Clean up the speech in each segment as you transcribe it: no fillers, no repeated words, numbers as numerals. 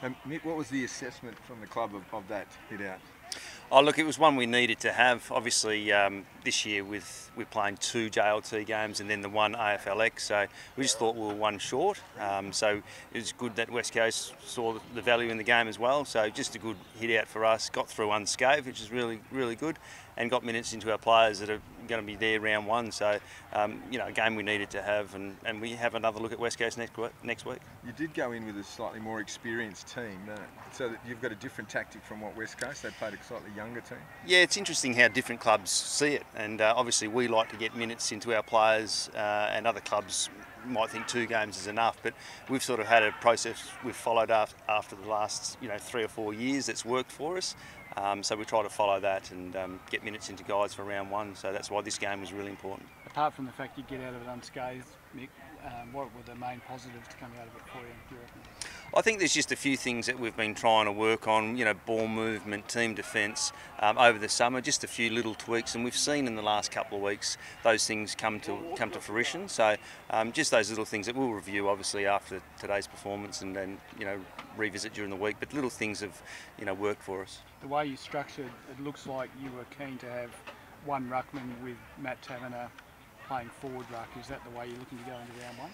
Mick, what was the assessment from the club of that hit out? Oh look, it was one we needed to have. Obviously, this year we're playing 2 JLT games and then the 1 AFLX, so we just thought we were 1 short. So it was good that West Coast saw the value in the game as well. So just a good hit out for us. Got through unscathed, which is really good, and got minutes into our players that are going to be there round 1. So a game we needed to have, and we have another look at West Coast next week. You did go in with a slightly more experienced team, so that you've got a different tactic from what West Coast. They played a slightly younger team. Yeah, it's interesting how different clubs see it, and obviously we like to get minutes into our players, and other clubs might think 2 games is enough, but we've sort of had a process we've followed after the last 3 or 4 years that's worked for us. So we try to follow that and get minutes into guys for round 1. So that's why this game was really important. Apart from the fact you get out of it unscathed, Mick, what were the main positives to come out of it for you, do you reckon? I think there's just a few things that we've been trying to work on, ball movement, team defence, over the summer, just a few little tweaks, and we've seen in the last couple of weeks those things come to fruition. So just those little things that we'll review obviously after today's performance and then revisit during the week, but little things have worked for us. The way you structured, it looks like you were keen to have 1 ruckman with Matt Taverner playing forward ruck. Is that the way you're looking to go into round 1?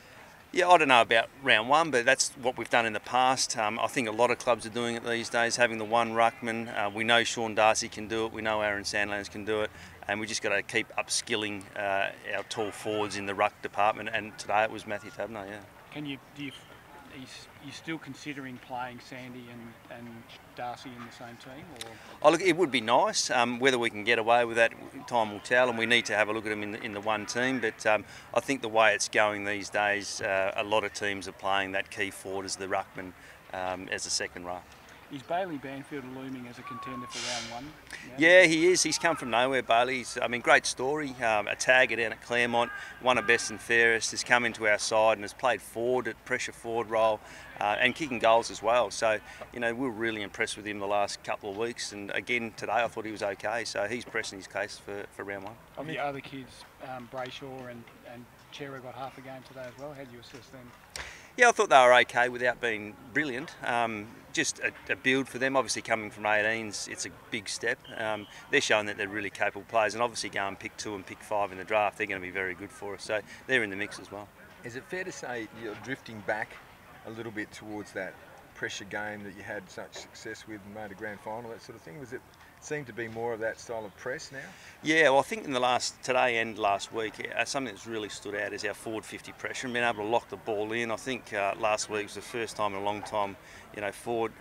Yeah, I don't know about round 1, but that's what we've done in the past. I think a lot of clubs are doing it these days, having the 1 ruckman. We know Sean Darcy can do it, we know Aaron Sandlands can do it, and we just got to keep upskilling our tall forwards in the ruck department, and today it was Matthew Taverner, yeah. Are you still considering playing Sandy and Darcy in the same team? Or? Oh, look, it would be nice. Whether we can get away with that, time will tell, and we need to have a look at them in the 1 team. But I think the way it's going these days, a lot of teams are playing that key forward as the ruckman, as a second ruck. Is Bailey Banfield looming as a contender for round 1? Yeah, he is. He's come from nowhere, Bailey. Great story. A tagger down at Claremont, one of best and fairest, has come into our side and has played forward at pressure forward role and kicking goals as well. So, we were really impressed with him the last couple of weeks. And again, today I thought he was okay. So he's pressing his case for round 1. Of the other kids, Brayshaw and Chera got half a game today as well. How do you assess them? Yeah, I thought they were okay without being brilliant. Just a build for them. Obviously coming from 18s, it's a big step. They're showing that they're really capable players, and obviously going pick 2 and pick 5 in the draft, they're going to be very good for us. So they're in the mix as well. Is it fair to say you're drifting back a little bit towards that pressure game that you had such success with and made a grand final, that sort of thing? Was it seem to be more of that style of press now? Yeah, well, I think in today and last week, something that's really stood out is our forward 50 pressure and being able to lock the ball in. I think last week was the first time in a long time, forward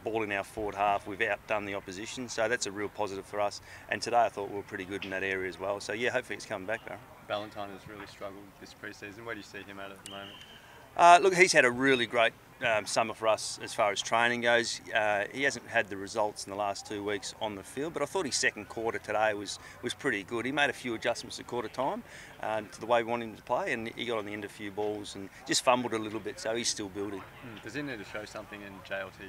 ball in our forward half, we've outdone the opposition, so that's a real positive for us. And today I thought we were pretty good in that area as well. So yeah, hopefully it's coming back, Barry. Valentine has really struggled this pre-season. Where do you see him at the moment? Look, he's had a really great summer for us as far as training goes. He hasn't had the results in the last 2 weeks on the field, but I thought his second quarter today was pretty good. He made a few adjustments at quarter time to the way we wanted him to play, and he got on the end of a few balls and just fumbled a little bit, so he's still building. Does he need to show something in JLT,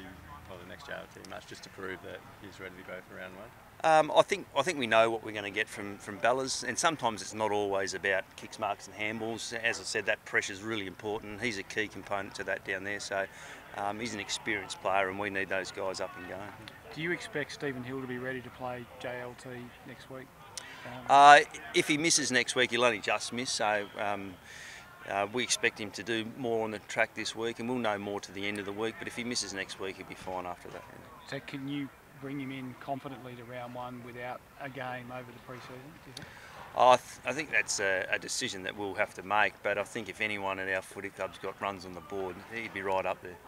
or the next JLT match, just to prove that he's ready to go for round 1? I think we know what we're going to get from Bellas, and sometimes it's not always about kicks, marks and handballs. As I said, that pressure is really important. He's a key component to that down there, so he's an experienced player and we need those guys up and going. Do you expect Stephen Hill to be ready to play JLT next week? If he misses next week, he'll only just miss, so we expect him to do more on the track this week, and we'll know more to the end of the week, but if he misses next week, he'll be fine after that. So can you bring him in confidently to round 1 without a game over the pre-season, do you think? I think that's a decision that we'll have to make, but I think if anyone at our footy club's got runs on the board, he'd be right up there.